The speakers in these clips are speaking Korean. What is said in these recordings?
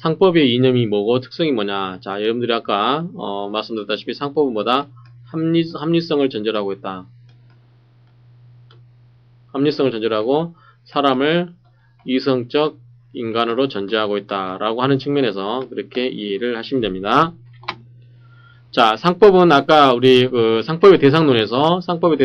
상법의 이념이 뭐고 특성이 뭐냐. 자, 여러분들이 아까 말씀드렸다시피 상법은 뭐다? 합리성을 전제하고 있다. 합리성을 전제하고 사람을 이성적 인간으로 전제하고 있다라고 하는 측면에서 그렇게 이해를 하시면 됩니다. 자, 상법은 아까 우리 상법의 대상론에서 상법의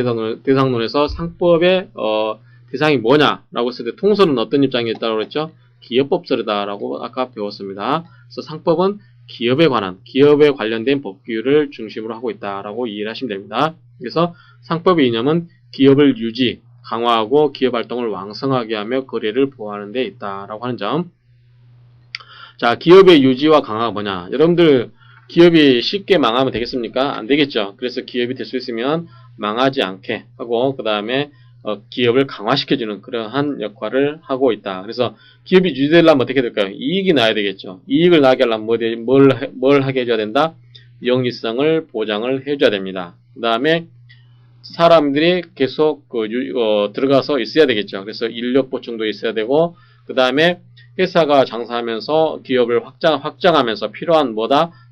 대상이 뭐냐라고 했을 때 통설은 어떤 입장에 있다고 그랬죠? 기업법설이다라고 아까 배웠습니다. 그래서 상법은 기업에 관련된 법규를 중심으로 하고 있다라고 이해를 하시면 됩니다. 그래서 상법의 이념은 기업을 강화하고 기업 활동을 왕성하게 하며 거래를 보호하는 데 있다라고 하는 점. 자, 기업의 유지와 강화가 뭐냐? 여러분들 기업이 쉽게 망하면 되겠습니까? 안 되겠죠. 그래서 기업이 될 수 있으면 망하지 않게 하고 그 다음에 기업을 강화시켜주는 그러한 역할을 하고 있다. 그래서 기업이 유지되려면 어떻게 될까요? 이익이 나야 되겠죠. 이익을 나게 하려면 뭘 하게 해줘야 된다? 영리성을 보장을 해줘야 됩니다. 그 다음에 사람들이 계속 들어가서 있어야 되겠죠. 그래서 인력 보충도 있어야 되고 그 다음에 회사가 장사하면서 기업을 확장하면서 필요한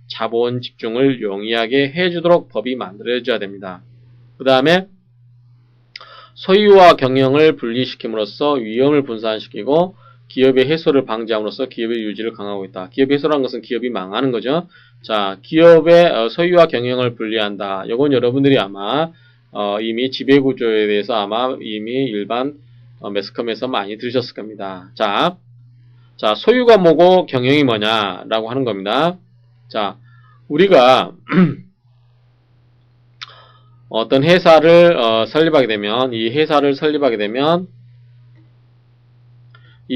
자본 집중을 용이하게 해주도록 법이 만들어져야 됩니다. 그 다음에 소유와 경영을 분리시킴으로써 위험을 분산시키고 기업의 해소를 방지함으로써 기업의 유지를 강화하고 있다. 기업의 해소라는 것은 기업이 망하는 거죠. 자, 기업의 소유와 경영을 분리한다. 이건 여러분들이 아마 이미 지배구조에 대해서 아마 이미 일반 매스컴에서 많이 들으셨을 겁니다. 자, 소유가 뭐고 경영이 뭐냐라고 하는 겁니다. 자, 우리가 어떤 회사를 설립하게 되면 이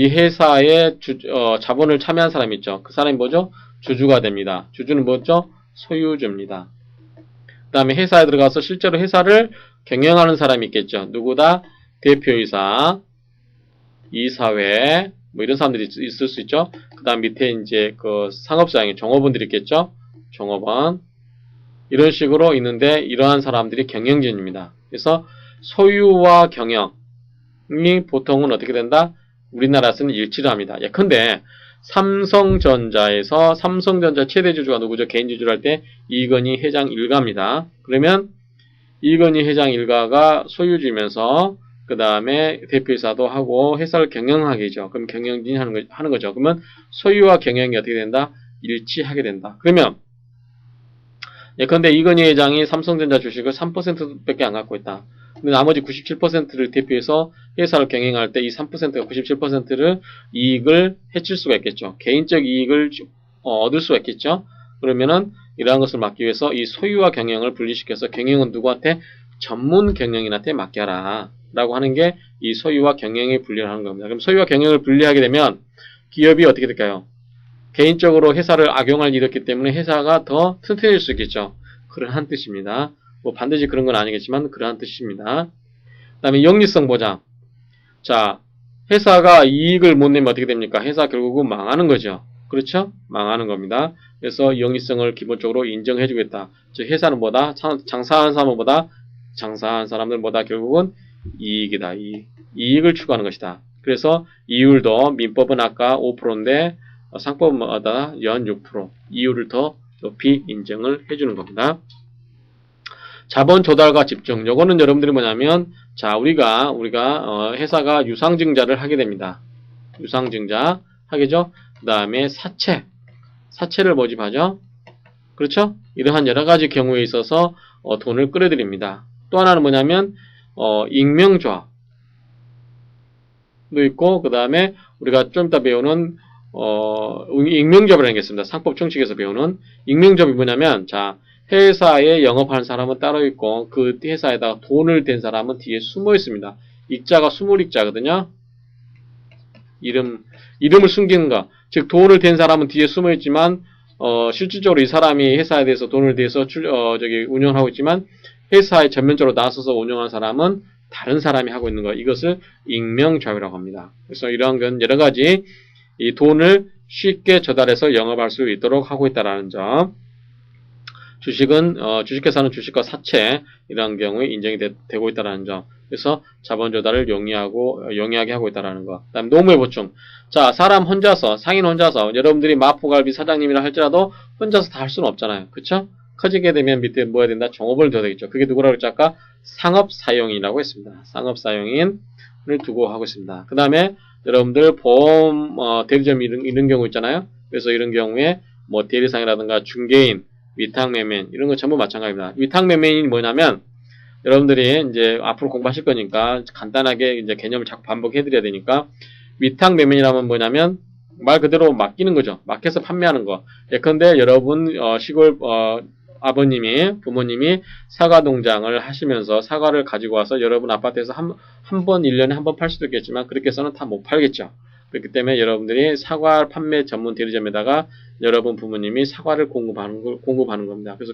회사에 자본을 참여한 사람이 있죠. 그 사람이 뭐죠? 주주가 됩니다. 주주는 뭐죠? 소유주입니다. 그 다음에 회사에 들어가서 실제로 회사를 경영하는 사람이 있겠죠. 누구다? 대표이사, 이사회, 뭐 이런 사람들이 있을 수 있죠. 그 다음 밑에 이제 상업사장의 종업원들이 있겠죠. 종업원. 이런 식으로 있는데 이러한 사람들이 경영진입니다. 그래서 소유와 경영이 보통은 어떻게 된다? 우리나라에서는 일치를 합니다. 예컨대 삼성전자 최대주주가 누구죠? 개인주주를 할 때 이건희 회장 일가입니다. 그러면 이건희 회장 일가가 소유주면서 그 다음에 대표이사도 하고 회사를 경영하게죠. 그럼 경영진이 하는 거죠. 그러면 소유와 경영이 어떻게 된다? 일치하게 된다. 그러면 예컨대 이건희 회장이 삼성전자 주식을 3%밖에 안 갖고 있다. 근데 나머지 97%를 대표해서 회사를 경영할 때 이 3%가 97%를 이익을 해칠 수가 있겠죠. 개인적 이익을 얻을 수가 있겠죠. 그러면은 이러한 것을 막기 위해서 이 소유와 경영을 분리시켜서 경영은 누구한테? 전문 경영인한테 맡겨라 라고 하는 게 이 소유와 경영의 분리를 하는 겁니다. 그럼 소유와 경영을 분리하게 되면 기업이 어떻게 될까요? 개인적으로 회사를 악용할 일이 없기 때문에 회사가 더 튼튼해질 수 있겠죠. 그러한 뜻입니다. 뭐 반드시 그런 건 아니겠지만 그러한 뜻입니다. 그 다음에 영리성 보장. 자, 회사가 이익을 못 내면 어떻게 됩니까? 회사 결국은 망하는 거죠. 그렇죠? 망하는 겁니다. 그래서 영리성을 기본적으로 인정해 주겠다. 즉 회사는 장사하는 사람들보다 결국은 이익이다. 이익을 추구하는 것이다. 그래서 이율도 민법은 아까 5%인데 상법마다 연 6% 이율을 더 높이 인정을 해주는 겁니다. 자본 조달과 집중. 요거는 여러분들이 뭐냐면, 자, 우리가 회사가 유상증자를 하게 됩니다. 유상증자 하겠죠? 그 다음에 사채를 모집하죠? 그렇죠? 이러한 여러 가지 경우에 있어서 돈을 끌어들입니다. 또 하나는 뭐냐면, 익명조합도 있고, 그 다음에 우리가 좀 이따 배우는 익명조합이라는 게 있습니다. 상법 총칙에서 배우는 익명조합이 뭐냐면, 자, 회사에 영업하는 사람은 따로 있고 그 회사에다가 돈을 댄 사람은 뒤에 숨어 있습니다. 익자가 숨을 익자거든요. 이름을 숨기는 거. 즉 돈을 댄 사람은 뒤에 숨어 있지만 실질적으로 이 사람이 회사에 대해서 돈을 대서 운영하고 있지만 회사에 전면적으로 나서서 운영하는 사람은 다른 사람이 하고 있는 거. 이것을 익명조합이라고 합니다. 그래서 이러한 건 여러 가지 이 돈을 쉽게 조달해서 영업할 수 있도록 하고 있다는 점. 주식회사는 주식과 사채 이런 경우에 인정이 되고 있다는 점. 그래서 자본 조달을 용이하게 하고 있다라는 거. 그다음 노무의 보충. 자, 사람 혼자서, 상인 혼자서, 여러분들이 마포갈비 사장님이라 할지라도 혼자서 다 할 수는 없잖아요. 그쵸? 커지게 되면 밑에 뭐 해야 된다? 종업원을 둬야 되겠죠. 그게 누구라고 했죠? 아까 상업사용인이라고 했습니다. 상업사용인을 두고 하고 있습니다. 그 다음에 여러분들 보험, 대리점 이런 경우 있잖아요. 그래서 이런 경우에 뭐 대리상이라든가 중개인, 위탁매매인, 이런 거 전부 마찬가지입니다. 위탁매매인이 뭐냐면, 여러분들이 이제 앞으로 공부하실 거니까 간단하게 이제 개념을 자꾸 반복해 드려야 되니까, 위탁매매인이라면 뭐냐면 말 그대로 맡기는 거죠. 맡겨서 판매하는 거. 예컨대 여러분 시골 아버님이 부모님이 사과 농장을 하시면서 사과를 가지고 와서 여러분 아파트에서 한 번 1년에 한 번 팔 수도 있겠지만 그렇게 해서는 다 못 팔겠죠. 그렇기 때문에 여러분들이 사과 판매 전문 대리점에다가 여러분 부모님이 사과를 공급하는 겁니다. 그래서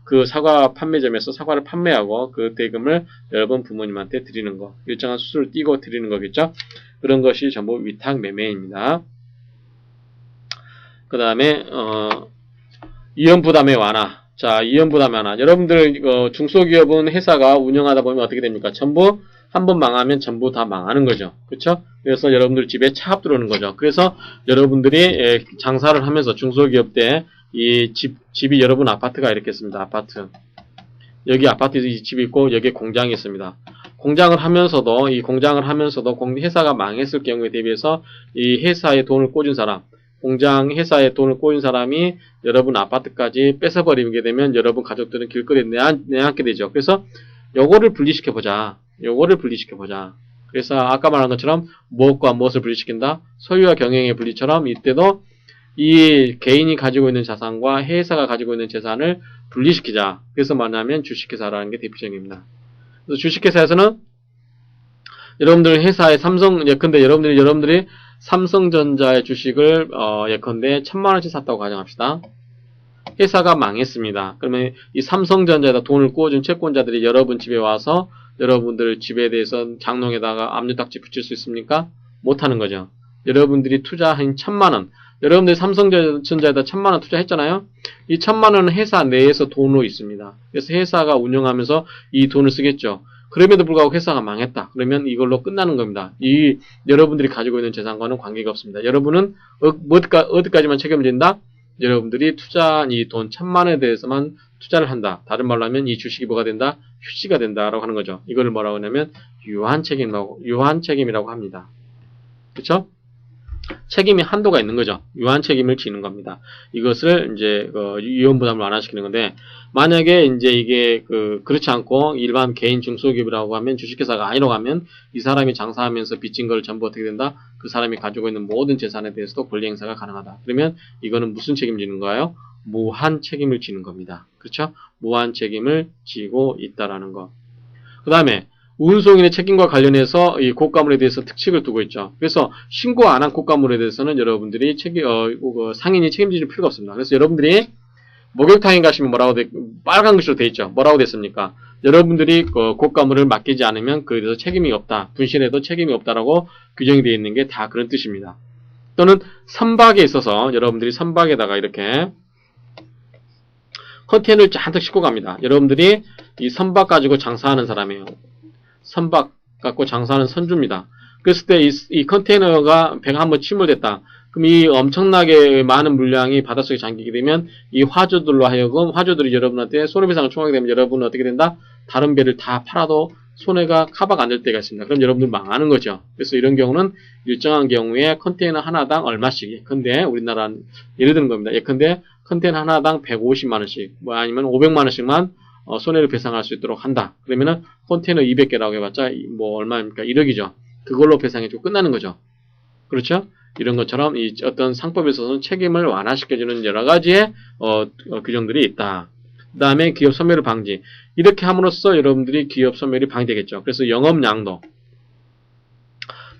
그 사과 판매점에서 사과를 판매하고 그 대금을 여러분 부모님한테 드리는 거. 일정한 수수료를 띄고 드리는 거겠죠. 그런 것이 전부 위탁 매매입니다. 그 다음에 이연부담의 완화. 자, 이연부담의 완화. 여러분들 중소기업은 회사가 운영하다 보면 어떻게 됩니까? 전부 한번 망하면 전부 다 망하는 거죠. 그렇죠? 그래서 여러분들 집에 차압 들어오는 거죠. 그래서 여러분들이 장사를 하면서 중소기업 때 이 집이 여러분 아파트가 이렇게 있습니다. 아파트. 여기 아파트 집이 있고 여기 공장이 있습니다. 공장을 하면서도 회사가 망했을 경우에 대비해서 이 회사에 돈을 꽂은 사람, 공장 회사에 돈을 꽂은 사람이 여러분 아파트까지 뺏어버리게 되면 여러분 가족들은 길거리에 내앉게 되죠. 그래서 요거를 분리시켜보자. 그래서 아까 말한 것처럼 무엇과 무엇을 분리시킨다? 소유와 경영의 분리처럼 이때도 이 개인이 가지고 있는 자산과 회사가 가지고 있는 재산을 분리시키자. 그래서 뭐냐면 주식회사라는 게 대표적입니다. 그래서 주식회사에서는 여러분들 회사의 예컨대 여러분들이 삼성전자의 주식을 예컨대 1000만원씩 샀다고 가정합시다. 회사가 망했습니다. 그러면 이 삼성전자에다 돈을 꽂은 채권자들이 여러분 집에 와서 여러분들 집에 대해서 장롱에다가 압류딱지 붙일 수 있습니까? 못하는 거죠. 여러분들이 투자한 1000만원, 여러분들이 삼성전자에다 1000만원 투자했잖아요. 이 1000만원은 회사 내에서 돈으로 있습니다. 그래서 회사가 운영하면서 이 돈을 쓰겠죠. 그럼에도 불구하고 회사가 망했다. 그러면 이걸로 끝나는 겁니다. 이 여러분들이 가지고 있는 재산과는 관계가 없습니다. 여러분은 어디까지만 책임을 진다? 여러분들이 투자한 이 돈 1000만원에 대해서만 투자를 한다. 다른 말로 하면 이 주식이 뭐가 된다? 휴지가 된다라고 하는 거죠. 이거를 뭐라고 하냐면 유한 책임이라고 합니다. 그렇죠? 책임이 한도가 있는 거죠. 유한 책임을 지는 겁니다. 이것을 이제 이혼부담을 완화시키는 건데, 만약에 이제 이게 그렇지 않고 일반 개인 중소기업이라고 하면, 주식회사가 아니라고 하면 이 사람이 장사하면서 빚진 걸 전부 어떻게 된다? 그 사람이 가지고 있는 모든 재산에 대해서도 권리 행사가 가능하다. 그러면 이거는 무슨 책임지는 거예요? 무한 책임을 지는 겁니다. 그렇죠? 무한 책임을 지고 있다라는 거. 그 다음에 운송인의 책임과 관련해서 이 고가물에 대해서 특칙을 두고 있죠. 그래서 신고 안 한 고가물에 대해서는 여러분들이 상인이 책임질 필요가 없습니다. 그래서 여러분들이 목욕탕에 가시면 빨간 글씨로 돼 있죠. 뭐라고 됐습니까? 여러분들이 고가물을 맡기지 않으면 그래서 책임이 없다. 분실해도 책임이 없다라고 규정이 되어 있는 게 다 그런 뜻입니다. 또는 선박에 있어서 여러분들이 선박에다가 이렇게 컨테이너를 잔뜩 싣고 갑니다. 여러분들이 이 선박 가지고 장사하는 사람이에요. 선박 갖고 장사하는 선주입니다. 그랬을 때 이 컨테이너가 배가 한번 침몰됐다. 그럼 이 엄청나게 많은 물량이 바닷속에 잠기게 되면 이 화주들로 하여금 화주들이 여러분한테 손해배상을 청하게 되면 여러분은 어떻게 된다? 다른 배를 다 팔아도 손해가 커버가 안 될 때가 있습니다. 그럼 여러분들 망하는 거죠. 그래서 이런 경우는 일정한 경우에 컨테이너 하나당 얼마씩, 예컨대 우리나라는 예를 드는 겁니다. 예컨대 컨테이너 하나당 150만원씩 뭐 아니면 500만원씩만 손해를 배상할 수 있도록 한다. 그러면은 컨테이너 200개라고 해봤자 뭐 얼마입니까? 1억이죠. 그걸로 배상해주고 끝나는 거죠. 그렇죠? 이런 것처럼 이 어떤 상법에 있어서는 책임을 완화시켜주는 여러 가지의 규정들이 있다. 그 다음에 기업 소멸을 방지. 이렇게 함으로써 여러분들이 기업 소멸이 방지되겠죠. 그래서 영업양도.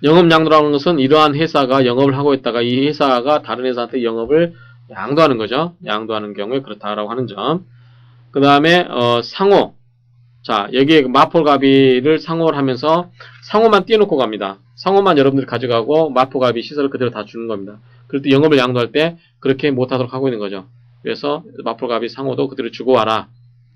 영업양도라는 것은 이러한 회사가 영업을 하고 있다가 이 회사가 다른 회사한테 영업을 양도하는 거죠. 양도하는 경우에 그렇다라고 하는 점. 그 다음에 상호. 자, 여기에 마포가비를 상호를 하면서 상호만 띄워놓고 갑니다. 상호만 여러분들이 가져가고 마포가비 시설을 그대로 다 주는 겁니다. 그럴 때 영업을 양도할 때 그렇게 못하도록 하고 있는 거죠. 그래서 마포가비 상호도 그대로 주고 와라.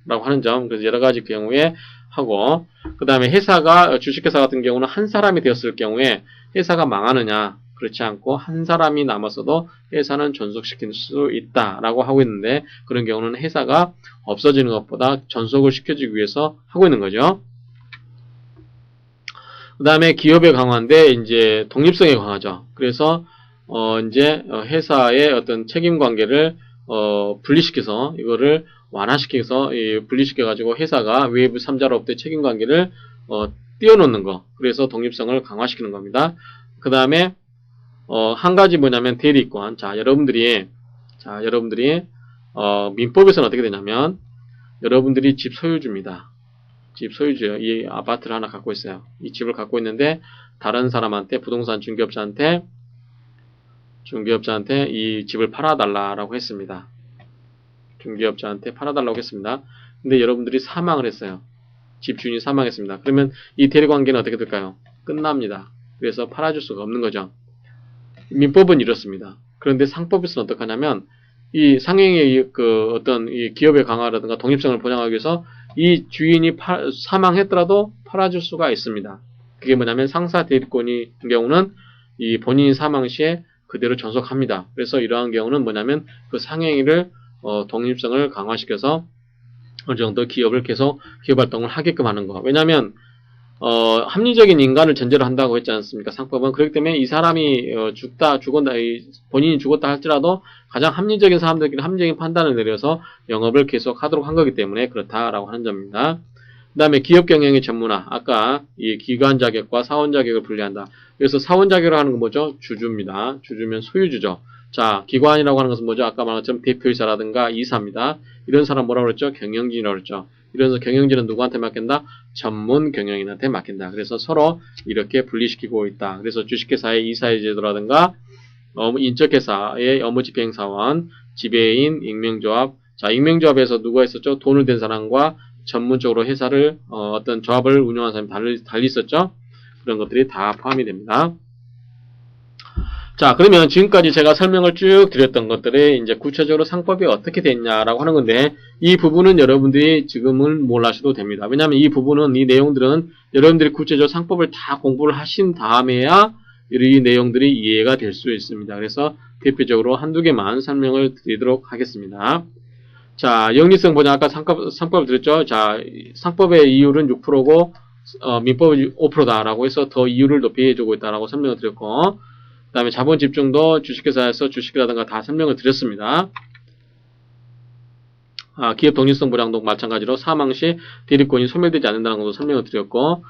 라고 하는 점, 그래서 여러 가지 경우에 하고, 그 다음에 회사가, 주식회사 같은 경우는 한 사람이 되었을 경우에 회사가 망하느냐, 그렇지 않고 한 사람이 남았어도 회사는 존속시킬 수 있다라고 하고 있는데, 그런 경우는 회사가 없어지는 것보다 존속을 시켜주기 위해서 하고 있는 거죠. 그 다음에 기업의 강화인데, 이제 독립성의 강화죠. 그래서, 이제 회사의 어떤 책임 관계를, 분리시켜서, 이거를 완화시켜서, 분리시켜가지고 회사가 외부 3자로부터의 책임 관계를, 띄워놓는 거. 그래서 독립성을 강화시키는 겁니다. 그 다음에, 한 가지 뭐냐면 대리권. 자, 여러분들이, 민법에서는 어떻게 되냐면, 여러분들이 집 소유주입니다. 집 소유주예요. 이 아파트를 하나 갖고 있어요. 이 집을 갖고 있는데, 다른 사람한테, 부동산 중개업자한테 이 집을 팔아달라고 했습니다. 중개업자한테 팔아달라고 했습니다. 근데 여러분들이 사망을 했어요. 집 주인이 사망했습니다. 그러면 이 대리관계는 어떻게 될까요? 끝납니다. 그래서 팔아줄 수가 없는 거죠. 민법은 이렇습니다. 그런데 상법에서는 어떻게 하냐면, 이 상행의 어떤 이 기업의 강화라든가 독립성을 보장하기 위해서 이 주인이 사망했더라도 팔아줄 수가 있습니다. 그게 뭐냐면 상사 대리권의 경우는 이 본인이 사망 시에 그대로 존속합니다. 그래서 이러한 경우는 뭐냐면 그 상행위를 독립성을 강화시켜서 어느 정도 기업 활동을 하게끔 하는 거. 왜냐하면 합리적인 인간을 전제로 한다고 했지 않습니까? 상법은. 그렇기 때문에 이 사람이 본인이 죽었다 할지라도 가장 합리적인 사람들끼리 합리적인 판단을 내려서 영업을 계속 하도록 한 거기 때문에 그렇다라고 하는 점입니다. 그 다음에 기업 경영의 전문화. 아까 이 기관 자격과 사원 자격을 분리한다. 그래서 사원 자격을 하는 건 뭐죠? 주주입니다. 주주면 소유주죠. 자, 기관이라고 하는 것은 뭐죠? 아까 말한 것처럼 대표이사라든가 이사입니다. 이런 사람 뭐라고 그랬죠? 경영진이라고 그랬죠. 이래서 경영진은 누구한테 맡긴다? 전문 경영인한테 맡긴다. 그래서 서로 이렇게 분리시키고 있다. 그래서 주식회사의 이사의 제도라든가 인적회사의 업무집행사원, 지배인, 익명조합. 자, 익명조합에서 누가 있었죠? 돈을 댄 사람과 전문적으로 회사를 어떤 조합을 운영하는 사람이 달리 있었죠? 그런 것들이 다 포함이 됩니다. 자, 그러면 지금까지 제가 설명을 쭉 드렸던 것들이 이제 구체적으로 상법이 어떻게 됐냐라고 하는 건데, 이 부분은 여러분들이 지금은 몰라셔도 됩니다. 왜냐하면 이 부분은, 이 내용들은 여러분들이 구체적으로 상법을 다 공부를 하신 다음에야 이 내용들이 이해가 될 수 있습니다. 그래서 대표적으로 한두 개만 설명을 드리도록 하겠습니다. 자, 영리성 보장, 아까 상법을 드렸죠? 자, 상법의 이율은 6%고, 민법은 5%다라고 해서 더 이율을 높이 해주고 있다라고 설명을 드렸고, 그 다음에 자본 집중도 주식회사에서 주식이라든가 다 설명을 드렸습니다. 기업 독립성 보장도 마찬가지로 사망 시 대리권이 소멸되지 않는다는 것도 설명을 드렸고,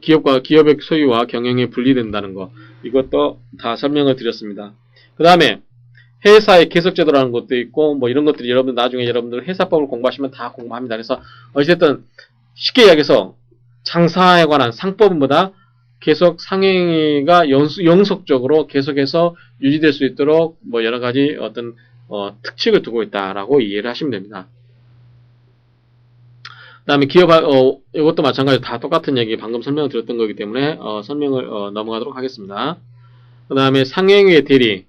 기업의 소유와 경영이 분리된다는 거, 이것도 다 설명을 드렸습니다. 그 다음에 회사의 계속제도라는 것도 있고, 뭐 이런 것들이 나중에 여러분들 회사법을 공부하시면 다 공부합니다. 그래서 어쨌든 쉽게 이야기해서 장사에 관한 상법은 보다 계속 상행위가 영속적으로 계속해서 유지될 수 있도록 뭐 여러 가지 어떤 특칙을 두고 있다라고 이해를 하시면 됩니다. 그 다음에 이것도 마찬가지로 다 똑같은 얘기 방금 설명을 드렸던 거기 때문에 설명을 넘어가도록 하겠습니다. 그 다음에 상행위의 대리,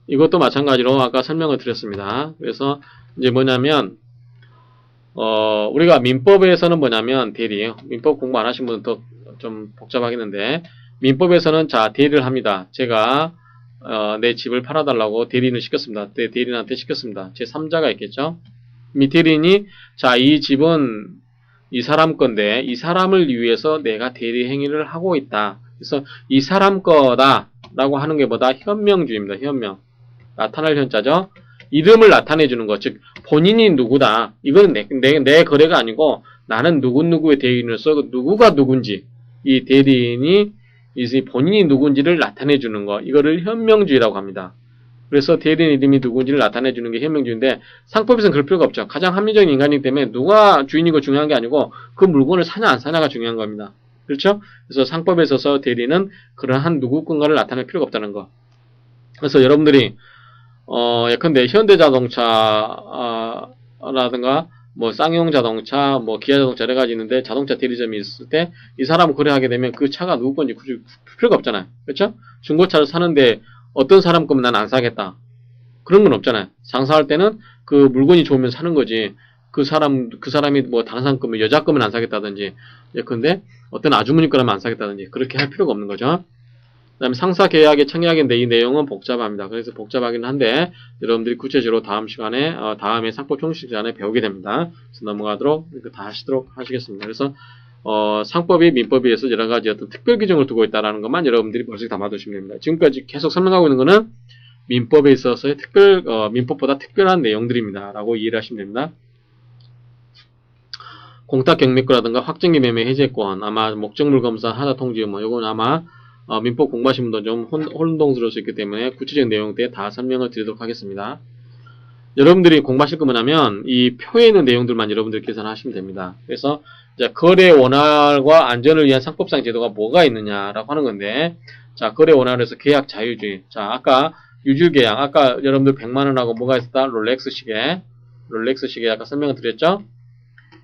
이것도 마찬가지로 아까 설명을 드렸습니다. 그래서 이제 뭐냐면 우리가 민법에서는 뭐냐면 대리예요. 민법 공부 안 하신 분은 더 좀 복잡하겠는데, 민법에서는 자, 대리를 합니다. 제가 내 집을 팔아달라고 대리인을 시켰습니다. 내 대리인한테 시켰습니다. 제 3자가 있겠죠. 이 대리인이 자, 이 집은 이 사람 건데 이 사람을 위해서 내가 대리 행위를 하고 있다. 그래서 이 사람 거다 라고 하는 게 뭐다? 현명주의입니다. 현명. 나타날 현자죠. 이름을 나타내 주는 것, 즉 본인이 누구다. 이건 내 거래가 아니고 나는 누구누구의 대리인으로서 누구가 누군지, 이 대리인이 본인이 누군지를 나타내 주는 것, 이거를 현명주의라고 합니다. 그래서 대리인 이름이 누군지를 나타내 주는 게 현명주의인데, 상법에서는 그럴 필요가 없죠. 가장 합리적인 인간이기 때문에 누가 주인이고 중요한 게 아니고 그 물건을 사냐 안 사냐가 중요한 겁니다. 그렇죠? 그래서 상법에 있어서 대리는 그러한 누구건가를 나타낼 필요가 없다는 거. 그래서 여러분들이 예컨대 현대자동차라든가 뭐 쌍용자동차, 뭐 기아자동차 여러 가지 있는데 자동차 대리점이 있을 때 이 사람을 거래하게 되면 그 차가 누구 건지 굳이 필요가 없잖아요. 그렇죠? 중고차를 사는데 어떤 사람 거면 난 안 사겠다. 그런 건 없잖아요. 장사할 때는 그 물건이 좋으면 사는 거지. 그 사람이 뭐 당상금을 여자금은 안 사겠다든지, 예컨대 어떤 아주머니 거라면 안 사겠다든지 그렇게 할 필요가 없는 거죠. 그다음에 상사 계약의 청약의 이 내용은 복잡합니다. 그래서 복잡하긴 한데 여러분들이 구체적으로 다음 시간에 다음에 상법 총칙 시간에 배우게 됩니다. 그래서 넘어가도록 다 하시도록 하시겠습니다. 그래서 상법이 민법에 의해서 여러 가지 어떤 특별 규정을 두고 있다는 것만 여러분들이 머릿속에 담아두시면 됩니다. 지금까지 계속 설명하고 있는 것은 민법에 있어서의 민법보다 특별한 내용들입니다. 라고 이해를 하시면 됩니다. 공탁 경매권이라든가 확정기 매매 해제권, 아마 목적물 검사 하자 통지 요건 아마 민법 공부하신 분도 좀 혼동스러울 수 있기 때문에 구체적인 내용들에 다 설명을 드리도록 하겠습니다. 여러분들이 공부하실 거 뭐냐면 이 표에 있는 내용들만 여러분들이 계산하시면 됩니다. 그래서 이제 거래 원활과 안전을 위한 상법상 제도가 뭐가 있느냐라고 하는 건데, 자, 거래 원활에서 계약 자유주의. 자, 아까 유줄계약, 아까 여러분들 100만원하고 뭐가 있었다? 롤렉스 시계 아까 설명을 드렸죠?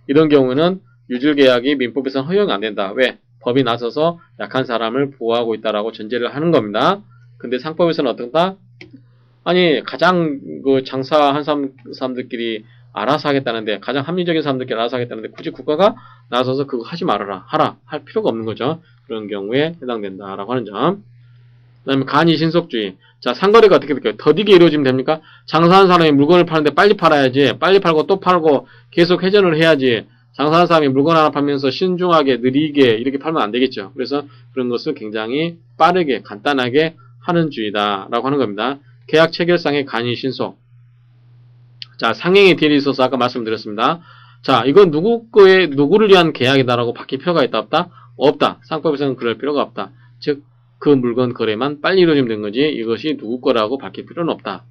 이런 경우는 유줄계약이 민법에서는 허용이 안 된다. 왜? 법이 나서서 약한 사람을 보호하고 있다라고 전제를 하는 겁니다. 근데 상법에서는 어떤가? 아니, 가장 장사한 사람들끼리 알아서 하겠다는데, 가장 합리적인 사람들끼리 알아서 하겠다는데, 굳이 국가가 나서서 그거 하지 말아라, 할 필요가 없는 거죠. 그런 경우에 해당된다라고 하는 점. 그 다음에 간이신속주의. 자, 상거래가 어떻게 될까요? 더디게 이루어지면 됩니까? 장사하는 사람이 물건을 파는데 빨리 팔아야지. 빨리 팔고 또 팔고 계속 회전을 해야지. 장사하는 사람이 물건 하나 팔면서 신중하게, 느리게 이렇게 팔면 안 되겠죠. 그래서 그런 것을 굉장히 빠르게, 간단하게 하는 주의다라고 하는 겁니다. 계약 체결상의 간이신속. 자, 상행의 딜이 있어서 아까 말씀드렸습니다. 자, 이건 누구를 위한 계약이다라고 바뀔 필요가 있다, 없다? 없다. 상법에서는 그럴 필요가 없다. 즉, 그 물건 거래만 빨리 이루어지면 된 거지 이것이 누구 거라고 바뀔 필요는 없다.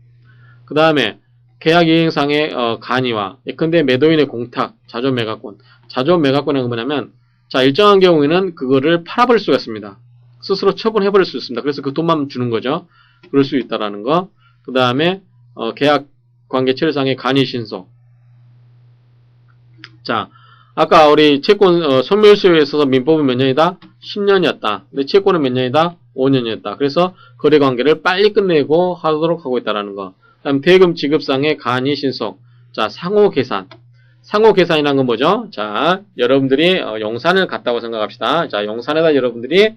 그 다음에 계약 이행상의 간이와 예컨대 매도인의 공탁, 자존 매각권. 자존 매각권은 뭐냐면, 자, 일정한 경우에는 그거를 팔아버릴 수가 있습니다. 스스로 처분해버릴 수 있습니다. 그래서 그 돈만 주는 거죠. 그럴 수 있다라는 거. 그 다음에 계약 관계 체결상의 간이신속. 자, 아까 우리 채권 소멸시효에 있어서 민법은 몇 년이다? 10년이었다. 근데 채권은 몇 년이다? 5년이었다. 그래서 거래관계를 빨리 끝내고 하도록 하고 있다라는 거. 그 다음 대금 지급상의 간이신속. 자, 상호계산. 상호계산이란 건 뭐죠? 자, 여러분들이 용산을 갔다고 생각합시다. 자, 용산에다 여러분들이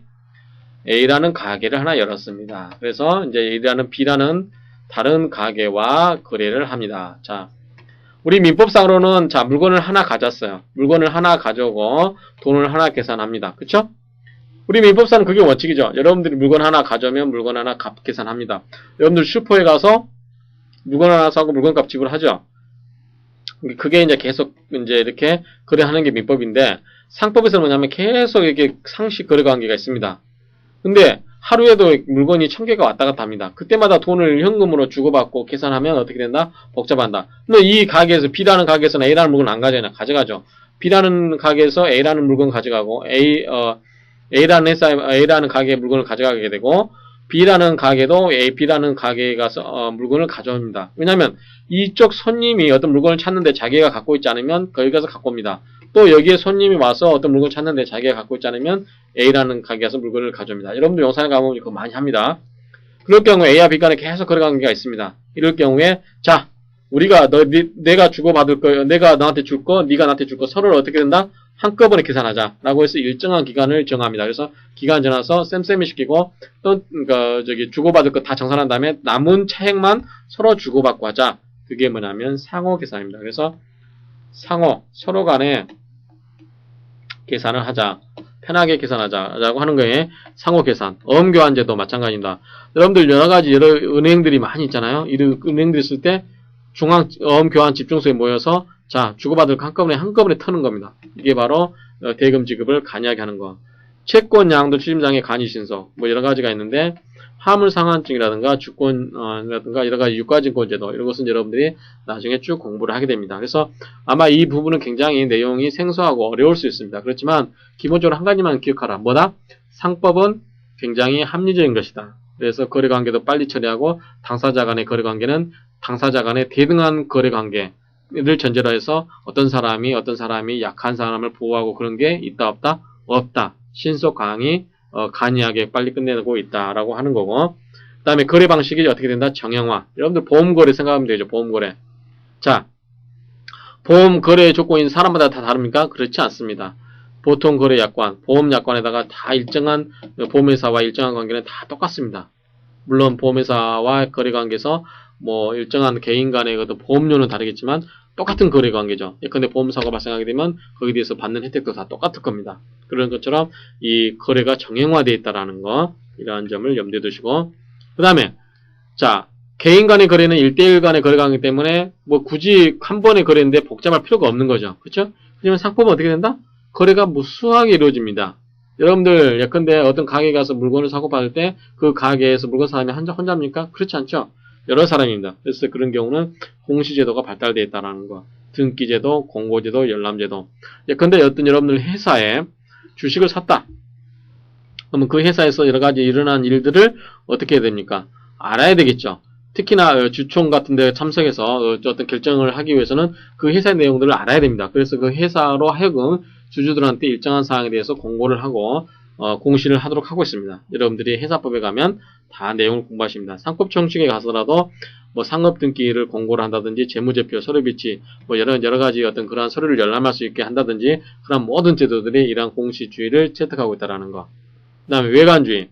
A라는 가게를 하나 열었습니다. 그래서 이제 A라는 B라는 다른 가게와 거래를 합니다. 자, 우리 민법상으로는 자, 물건을 하나 가졌어요. 물건을 하나 가져오고 돈을 하나 계산합니다. 그쵸? 우리 민법상은 그게 원칙이죠. 여러분들이 물건 하나 가져오면 물건 하나 값 계산합니다. 여러분들 슈퍼에 가서 물건 하나 사고 물건값 지불하죠. 그게 이제 계속 이제 이렇게 거래하는 게 민법인데, 상법에서는 뭐냐면 계속 이렇게 상식 거래 관계가 있습니다. 근데 하루에도 물건이 1000개가 왔다 갔다 합니다. 그때마다 돈을 현금으로 주고받고 계산하면 어떻게 된다? 복잡한다. 근데 이 가게에서 B라는 가게에서는 A라는 물건 안 가져가냐? 가져가죠. B라는 가게에서 A라는 물건 가져가고 A라는 A라는 가게의 물건을 가져가게 되고, B라는 가게도 B라는 가게에 가서 물건을 가져옵니다. 왜냐하면 이쪽 손님이 어떤 물건을 찾는데 자기가 갖고 있지 않으면 거기 가서 갖고 옵니다. 또 여기에 손님이 와서 어떤 물건을 찾는데 자기가 갖고 있지 않으면 A라는 가게에서 물건을 가져옵니다. 여러분들 용산에 가보면 그거 많이 합니다. 그럴 경우에 A와 B 간에 계속 거래 관계가 있습니다. 이럴 경우에 자, 우리가 내가 주고받을 거, 내가 너한테 줄 거, 네가 나한테 줄 거 서로를 어떻게 된다? 한꺼번에 계산하자 라고 해서 일정한 기간을 정합니다. 그래서 기간 정해서 쌤쌤이 시키고 또 주고받을 거 다 정산한 다음에 남은 차액만 서로 주고받고 하자. 그게 뭐냐면 상호 계산입니다. 그래서 서로 간에 계산을 하자. 편하게 계산하자라고 하는 거에 상호 계산. 어음교환제도 마찬가지입니다. 여러분들 여러 은행들이 많이 있잖아요. 이런 은행들 있을 때 중앙 어음교환 집중소에 모여서 자, 주고받을 거 한꺼번에 터는 겁니다. 이게 바로 대금 지급을 간이하게 하는 거. 채권 양도 추심장의 간이신속. 뭐 여러 가지가 있는데, 화물상환증이라든가 주권이라든가 여러 가지 유가증권제도, 이런 것은 여러분들이 나중에 쭉 공부를 하게 됩니다. 그래서 아마 이 부분은 굉장히 내용이 생소하고 어려울 수 있습니다. 그렇지만 기본적으로 한 가지만 기억하라. 뭐다? 상법은 굉장히 합리적인 것이다. 그래서 거래관계도 빨리 처리하고, 당사자 간의 거래관계는 당사자 간의 대등한 거래관계를 전제로 해서 어떤 사람이 약한 사람을 보호하고 그런 게 있다 없다? 없다. 신속 강의 간이하게 빨리 끝내고 있다라고 하는 거고, 그 다음에 거래 방식이 어떻게 된다? 정형화. 여러분들 보험거래 생각하면 되죠. 보험거래. 자, 보험 거래 조건인 사람마다 다 다릅니까? 그렇지 않습니다. 보통 거래 약관, 보험 약관에다가 다 일정한 보험회사와 일정한 관계는 다 똑같습니다. 물론 보험회사와 거래 관계에서 뭐 일정한 개인 간의 어떤 보험료는 다르겠지만 똑같은 거래 관계죠. 예컨대 보험사고가 발생하게 되면 거기에 대해서 받는 혜택도 다 똑같을 겁니다. 그런 것처럼 이 거래가 정형화되어 있다라는 거, 이러한 점을 염두에 두시고, 그 다음에 자, 개인 간의 거래는 1대1 간의 거래 관계이기 때문에 뭐 굳이 한 번의 거래인데 복잡할 필요가 없는 거죠. 그렇죠? 하지만 상법은 어떻게 된다? 거래가 무수하게 이루어집니다. 여러분들 예컨대 어떤 가게에 가서 물건을 사고 받을 때 그 가게에서 물건 사람이 혼자입니까? 그렇지 않죠? 여러 사람입니다. 그래서 그런 경우는 공시제도가 발달되어 있다는 거. 등기제도, 공고제도, 열람제도. 예컨대 어떤 여러분들 회사에 주식을 샀다. 그러면 그 회사에서 여러 가지 일어난 일들을 어떻게 해야 됩니까? 알아야 되겠죠. 특히나 주총 같은 데 참석해서 어떤 결정을 하기 위해서는 그 회사의 내용들을 알아야 됩니다. 그래서 그 회사로 하여금 주주들한테 일정한 사항에 대해서 공고를 하고 공시를 하도록 하고 있습니다. 여러분들이 회사법에 가면 다 내용을 공부하십니다. 상법 청축에 가서라도 뭐 상업 등기를 공고를 한다든지 재무제표, 서류비치 뭐 여러 가지 어떤 그러한 서류를 열람할 수 있게 한다든지 그런 모든 제도들이 이러한 공시주의를 채택하고 있다는 거. 그 다음에 외관주의.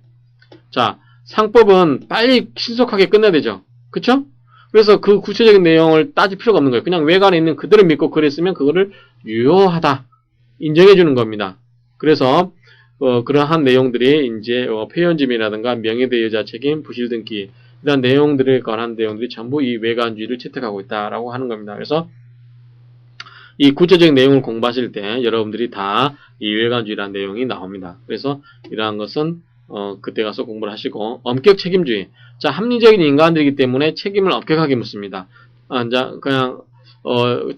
자, 상법은 빨리 신속하게 끝내야 되죠. 그쵸? 그래서 그 구체적인 내용을 따질 필요가 없는 거예요. 그냥 외관에 있는 그대로 믿고 그랬으면 그거를 유효하다. 인정해 주는 겁니다. 그래서 그러한 내용들이 이제 폐연짐이라든가 명예대여자 책임, 부실등기 이런 내용들에 관한 내용들이 전부 이 외관주의를 채택하고 있다라고 하는 겁니다. 그래서 이 구체적인 내용을 공부하실 때 여러분들이 다 이 외관주의라는 내용이 나옵니다. 그래서 이러한 것은 그때 가서 공부를 하시고, 엄격 책임주의. 자, 합리적인 인간들이기 때문에 책임을 엄격하게 묻습니다. 그냥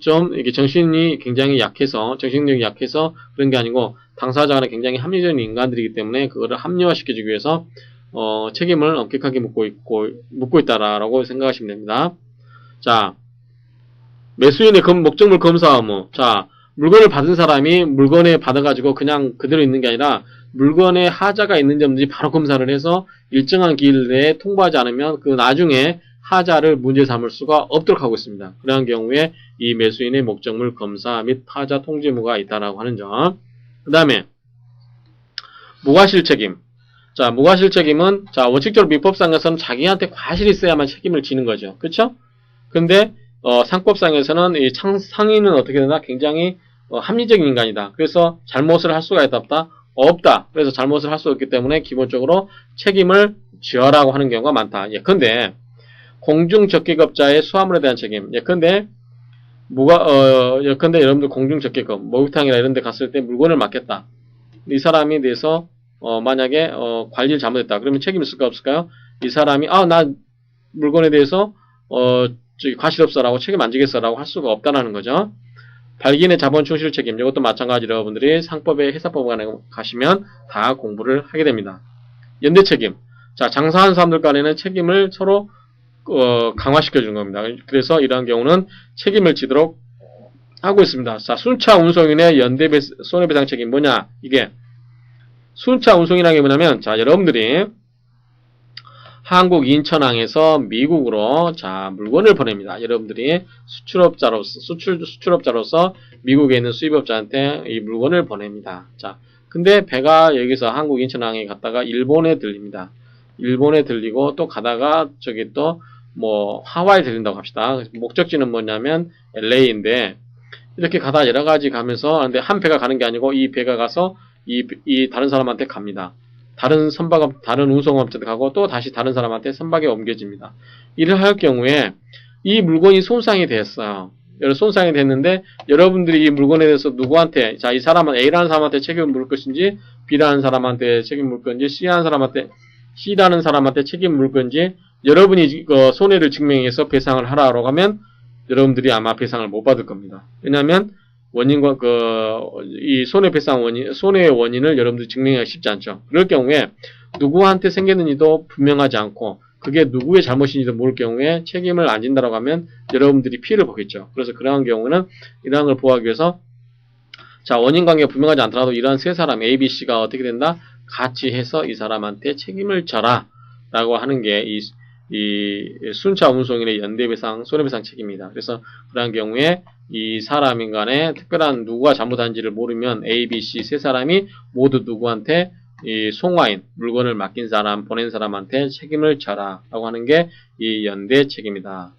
좀 이게 정신이 굉장히 약해서, 정신력이 약해서 그런 게 아니고 당사자 간에 굉장히 합리적인 인간들이기 때문에 그거를 합리화시켜주기 위해서 책임을 엄격하게 묻고 있다라고 생각하시면 됩니다. 자, 매수인의 목적물 검사 의무. 자, 물건을 받은 사람이 물건에 받아가지고 그냥 그대로 있는 게 아니라 물건에 하자가 있는지 없는지 바로 검사를 해서 일정한 기일 내에 통보하지 않으면 그 나중에 하자를 문제 삼을 수가 없도록 하고 있습니다. 그러한 경우에 이 매수인의 목적물 검사 및 하자 통지 의무가 있다라고 하는 점. 그 다음에 무과실 책임. 자, 무과실 책임은 자 원칙적으로 민법상에서는 자기한테 과실이 있어야만 책임을 지는 거죠. 그렇죠? 근데 상법상에서는 이 상인은 어떻게 되나 굉장히 합리적인 인간이다. 그래서 잘못을 할 수가 있다 없다. 그래서 잘못을 할 수 없기 때문에 기본적으로 책임을 지어라고 하는 경우가 많다. 예컨대 공중적기급자의 수화물에 대한 책임. 예컨대 여러분들 공중적기급 목욕탕이나 이런 데 갔을 때 물건을 맡겼다. 이 사람에 대해서 만약에 관리를 잘못했다. 그러면 책임이 있을까 없을까요? 이 사람이 나 물건에 대해서 과실 없어라고 책임 안 지겠어라고 할 수가 없다는 거죠. 발기인의 자본 충실 책임. 이것도 마찬가지로 여러분들이 상법의 회사법에 가시면 다 공부를 하게 됩니다. 연대 책임. 자, 장사하는 사람들 간에는 책임을 서로 강화시켜주는 겁니다. 그래서 이러한 경우는 책임을 지도록 하고 있습니다. 자, 순차 운송인의 연대 손해배상 책임 뭐냐? 이게 순차 운송이라는 게 뭐냐면, 자, 여러분들이 한국 인천항에서 미국으로 자 물건을 보냅니다. 여러분들이 수출업자로서 미국에 있는 수입업자한테 이 물건을 보냅니다. 자, 근데 배가 여기서 한국 인천항에 갔다가 일본에 들립니다. 일본에 들리고 또 가다가 저기 또 뭐 하와이 들린다고 합시다. 목적지는 뭐냐면 LA인데 이렇게 가다 여러 가지 가면서 근데 한 배가 가는 게 아니고 이 배가 가서 이 다른 사람한테 갑니다. 다른 운송업체도 가고 또 다시 다른 사람한테 선박에 옮겨집니다. 이를 할 경우에 이 물건이 손상이 됐어요. 손상이 됐는데 여러분들이 이 물건에 대해서 누구한테 자, 이 사람은 A라는 사람한테 책임을 물을 것인지 B라는 사람한테 책임을 물을 건지 C라는 사람한테 책임을 물을 건지 여러분이 손해를 증명해서 배상을 하라고 하면 여러분들이 아마 배상을 못 받을 겁니다. 왜냐하면 원인과 이 손해의 원인을 여러분들이 증명하기 쉽지 않죠. 그럴 경우에 누구한테 생겼는지도 분명하지 않고 그게 누구의 잘못인지도 모를 경우에 책임을 안 진다라고 하면 여러분들이 피해를 보겠죠. 그래서 그러한 경우는 이러한 걸 보호하기 위해서 자, 원인 관계가 분명하지 않더라도 이러한 세 사람 A, B, C가 어떻게 된다? 같이 해서 이 사람한테 책임을 져라 라고 하는 게 이 순차 운송인의 연대배상, 손해배상 책임입니다. 그래서 그러한 경우에 이 사람 간에 특별한 누구가 잘못한지를 모르면 A, B, C 세 사람이 모두 누구한테 이 송화인, 물건을 맡긴 사람, 보낸 사람한테 책임을 져라 라고 하는 게 이 연대 책임이다.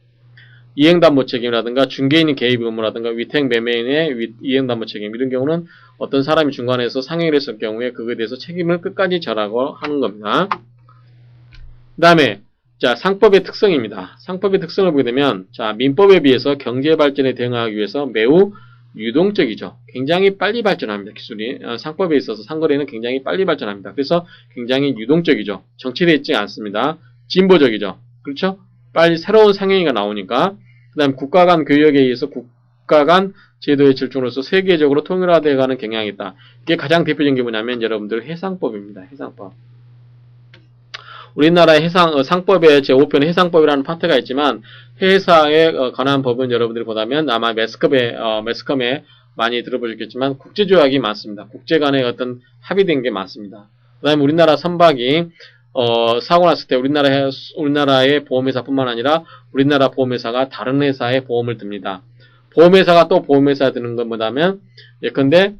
이행담보 책임이라든가 중개인의 개입 의무라든가 위택 매매인의 이행담보 책임 이런 경우는 어떤 사람이 중간에서 상행을 했을 경우에 그거에 대해서 책임을 끝까지 져라고 하는 겁니다. 그 다음에 자, 상법의 특성입니다. 상법의 특성을 보게 되면 자, 민법에 비해서 경제 발전에 대응하기 위해서 매우 유동적이죠. 굉장히 빨리 발전합니다. 기술이 상법에 있어서 상거래는 굉장히 빨리 발전합니다. 그래서 굉장히 유동적이죠. 정체되어 있지 않습니다. 진보적이죠. 그렇죠? 빨리 새로운 상행위가 나오니까 그 다음 국가 간 교역에 의해서 국가 간 제도의 질중으로서 세계적으로 통일화되어 가는 경향이 있다. 이게 가장 대표적인 게 뭐냐면 여러분들 해상법입니다. 해상법. 우리나라의 상법의 제5편에 해상법이라는 파트가 있지만 해사에 관한 법은 여러분들이 보다면 아마 매스컴에 많이 들어보셨겠지만 국제조약이 많습니다. 국제 간의 어떤 합의된 게 많습니다. 그 다음에 우리나라 선박이 사고 났을 때 우리나라의 보험회사뿐만 아니라 우리나라 보험회사가 다른 회사에 보험을 듭니다. 보험회사가 또 보험회사에 드는 건 뭐냐면 예컨대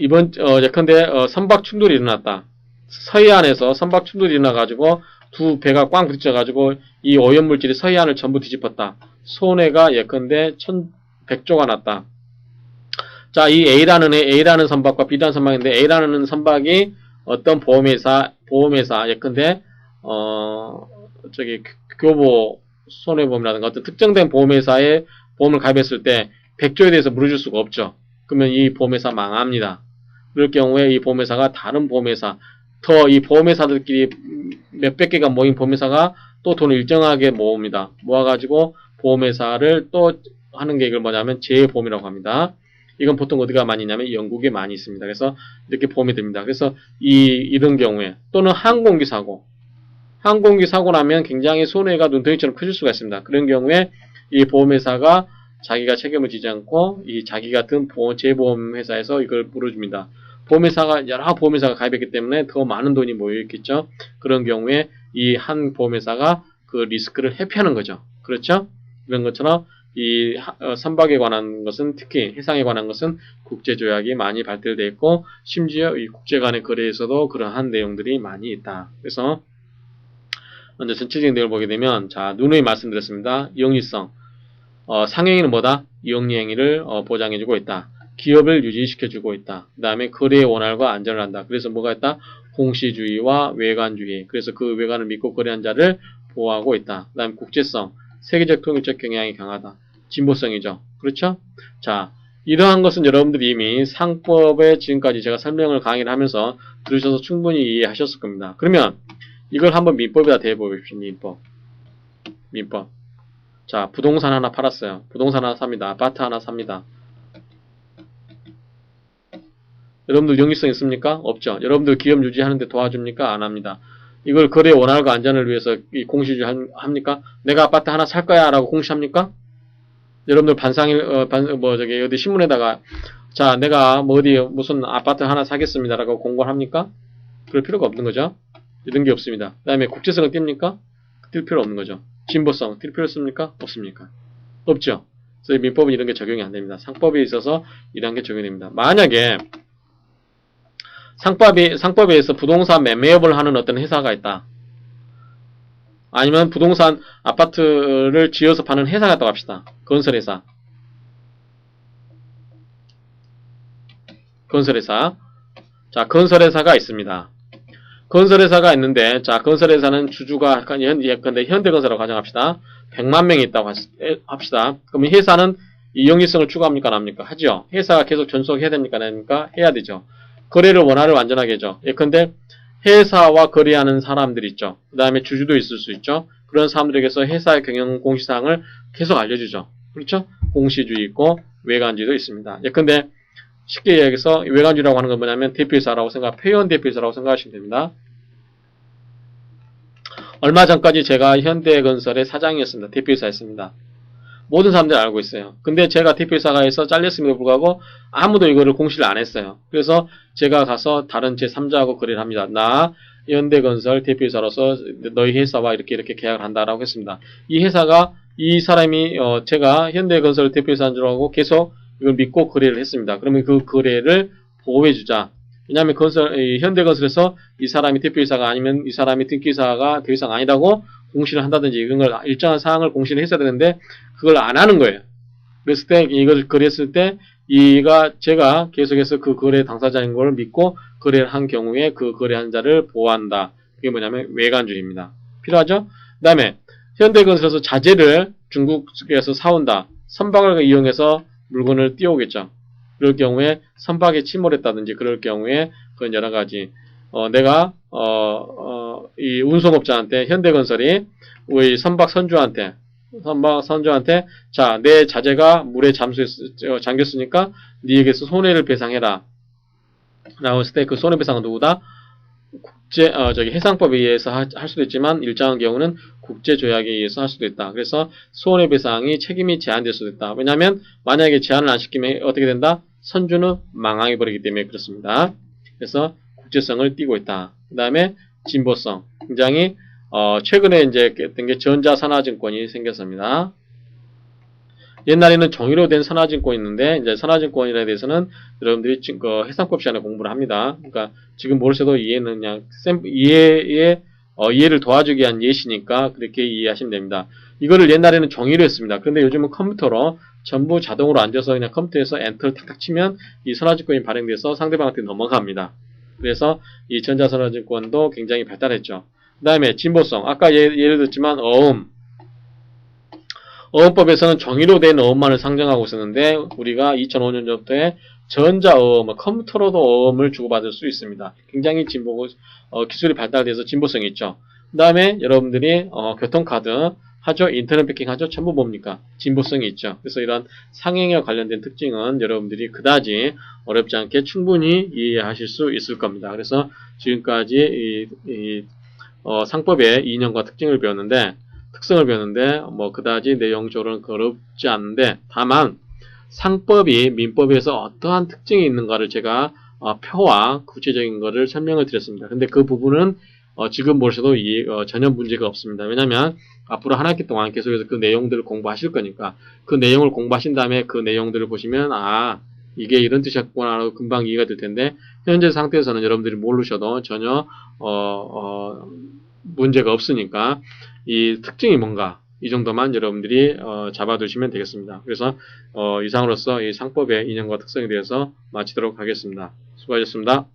예컨대 선박 충돌이 일어났다. 서해안에서 선박 충돌이 일어나가지고 두 배가 꽝 부딪혀가지고 이 오염물질이 서해안을 전부 뒤집었다. 손해가 예컨대 1,100조가 났다. 자, 이 A라는 선박과 B라는 선박인데 A라는 선박이 어떤 보험회사 예컨대 교보 손해보험이라든가 어떤 특정된 보험회사에 보험을 가입했을 때 100조에 대해서 물어줄 수가 없죠. 그러면 이 보험회사 망합니다. 그럴 경우에 이 보험회사가 다른 보험회사 이 보험회사들끼리 몇백 개가 모인 보험회사가 또 돈을 일정하게 모읍니다. 모아가지고 보험회사를 또 하는 게 이걸 뭐냐면 재보험이라고 합니다. 이건 보통 어디가 많이 있냐면 영국에 많이 있습니다. 그래서 이렇게 보험이 됩니다. 그래서 이런 경우에 또는 항공기 사고 나면 굉장히 손해가 눈덩이처럼 커질 수가 있습니다. 그런 경우에 이 보험회사가 자기가 책임을 지지 않고 이 자기 같은 재보험회사에서 이걸 물어줍니다. 여러 보험회사가 가입했기 때문에 더 많은 돈이 모여있겠죠. 그런 경우에 이 한 보험회사가 그 리스크를 회피하는 거죠. 그렇죠? 이런 것처럼 이 선박에 관한 것은 특히 해상에 관한 것은 국제조약이 많이 발달되어 있고 심지어 이 국제 간의 거래에서도 그러한 내용들이 많이 있다. 그래서 먼저 전체적인 내용을 보게 되면 자, 누누이 말씀드렸습니다. 이용리성 상행위는 뭐다? 이용리행위를 보장해주고 있다. 기업을 유지시켜주고 있다. 그 다음에 거래의 원활과 안전을 한다. 그래서 뭐가 있다? 공시주의와 외관주의. 그래서 그 외관을 믿고 거래한 자를 보호하고 있다. 그 다음에 국제성, 세계적 통일적 경향이 강하다. 진보성이죠. 그렇죠? 자, 이러한 것은 여러분들이 이미 상법에 지금까지 제가 설명을 강의를 하면서 들으셔서 충분히 이해하셨을 겁니다. 그러면 이걸 한번 민법에다 대보십시오. 민법. 자, 부동산 하나 팔았어요. 부동산 하나 삽니다. 아파트 하나 삽니다. 여러분들 영리성 있습니까? 없죠. 여러분들 기업 유지하는데 도와줍니까? 안 합니다. 이걸 거래 원활과 안전을 위해서 이 공시주의 합니까? 내가 아파트 하나 살 거야 라고 공시합니까? 여러분들 어디 신문에다가 자, 내가 무슨 아파트 하나 사겠습니다 라고 공고를 합니까? 그럴 필요가 없는 거죠. 이런 게 없습니다. 그 다음에 국제성을 띨니까? 띨 필요 없는 거죠. 진보성 띨 필요 있습니까? 없습니까? 없죠. 그래서 민법은 이런 게 적용이 안 됩니다. 상법에 있어서 이런 게 적용이 됩니다. 만약에 상법에 의해서 부동산 매매업을 하는 어떤 회사가 있다. 아니면 부동산 아파트를 지어서 파는 회사가 있다고 합시다. 건설회사. 자, 건설회사가 있습니다. 건설회사가 있는데, 자, 건설회사는 주주가 현대건설이라고 가정합시다. 100만 명이 있다고 합시다. 그러면 회사는 이용리성을 추구합니까? 안 합니까? 하죠. 회사가 계속 전속해야 됩니까? 안 합니까? 해야 되죠. 거래를 원활을 완전하게 해죠. 예컨대 회사와 거래하는 사람들 있죠. 그 다음에 주주도 있을 수 있죠. 그런 사람들에게서 회사의 경영 공시사항을 계속 알려주죠. 그렇죠? 공시주의 있고 외관주의도 있습니다. 예컨대 쉽게 얘기해서 외관주의라고 하는 건 뭐냐면 대표이사라고 회원 대표이사라고 생각하시면 됩니다. 얼마 전까지 제가 현대건설의 사장이었습니다. 대표이사였습니다. 모든 사람들이 알고 있어요. 근데 제가 대표이사가 해서 잘렸음에도 불구하고 아무도 이거를 공시를 안 했어요. 그래서 제가 가서 다른 제3자하고 거래를 합니다. 나 현대건설 대표이사로서 너희 회사와 이렇게 이렇게 계약을 한다라고 했습니다. 이 회사가 이 사람이 제가 현대건설 대표이사인 줄 알고 계속 이걸 믿고 거래를 했습니다. 그러면 그 거래를 보호해주자. 왜냐하면 현대건설에서 이 사람이 대표이사가 아니면 이 사람이 등기이사가 더 이상 아니라고 공시를 한다든지 이런 걸 일정한 사항을 공시를 했어야 되는데 그걸 안 하는 거예요. 그랬을 때 이걸 거래했을 때 제가 계속해서 그 거래 당사자인 걸 믿고 거래를 한 경우에 그 거래한 자를 보호한다. 그게 뭐냐면 외관주의입니다. 필요하죠? 그 다음에 현대건설에서 자재를 중국에서 사온다. 선박을 이용해서 물건을 띄우겠죠. 그럴 경우에 선박에 침몰했다든지 그럴 경우에 그건 여러 가지 내가 이 운송업자한테 현대건설이 우리 선박 선주한테 자, 내 자재가 물에 잠겼으니까 니에게서 손해를 배상해라 라고 했을 때 그 손해배상은 누구다? 해상법에 의해서 할 수도 있지만 일정한 경우는 국제조약에 의해서 할 수도 있다. 그래서 손해배상이 책임이 제한될 수도 있다. 왜냐하면 만약에 제한을 안 시키면 어떻게 된다? 선주는 망하게 버리기 때문에 그렇습니다. 그래서 국제성을 띠고 있다. 그 다음에 진보성. 굉장히 최근에 이제 했던 게 전자산하증권이 생겼습니다. 옛날에는 정의로 된 선화증권이 있는데 이제 선화증권에 대해서는 여러분들이 해상법 시간에 공부를 합니다. 그러니까 지금 모르셔도 이해는 그냥 이해를 도와주기 위한 예시니까 그렇게 이해하시면 됩니다. 이거를 옛날에는 정의로 했습니다. 그런데 요즘은 컴퓨터로 전부 자동으로 앉아서 그냥 컴퓨터에서 엔터를 탁탁 치면 이 선화증권이 발행돼서 상대방한테 넘어갑니다. 그래서 이 전자선화증권도 굉장히 발달했죠. 그 다음에 진보성. 아까 예를 들었지만 어음법에서는 정의로 된 어음만을 상정하고 있었는데 우리가 2005년부터에 전자어음, 컴퓨터로도 어음을 주고받을 수 있습니다. 굉장히 기술이 발달돼서 진보성이 있죠. 그 다음에 여러분들이 교통카드 하죠, 인터넷 배킹 하죠, 전부 뭡니까? 진보성이 있죠. 그래서 이런 상행에 관련된 특징은 여러분들이 그다지 어렵지 않게 충분히 이해하실 수 있을 겁니다. 그래서 지금까지 상법의 이념과 특성을 배웠는데 뭐 그다지 내용적으로는 어렵지 않은데 다만 상법이 민법에서 어떠한 특징이 있는가를 제가 표와 구체적인 것을 설명을 드렸습니다. 근데 그 부분은 지금 보셔도 전혀 문제가 없습니다. 왜냐하면 앞으로 한 학기 동안 계속해서 그 내용들을 공부하실 거니까 그 내용을 공부하신 다음에 그 내용들을 보시면 이게 이런 뜻이었구나 하고 금방 이해가 될 텐데 현재 상태에서는 여러분들이 모르셔도 전혀 문제가 없으니까 이 특징이 뭔가 이 정도만 여러분들이 잡아두시면 되겠습니다. 그래서 이상으로서 이 상법의 이념과 특성에 대해서 마치도록 하겠습니다. 수고하셨습니다.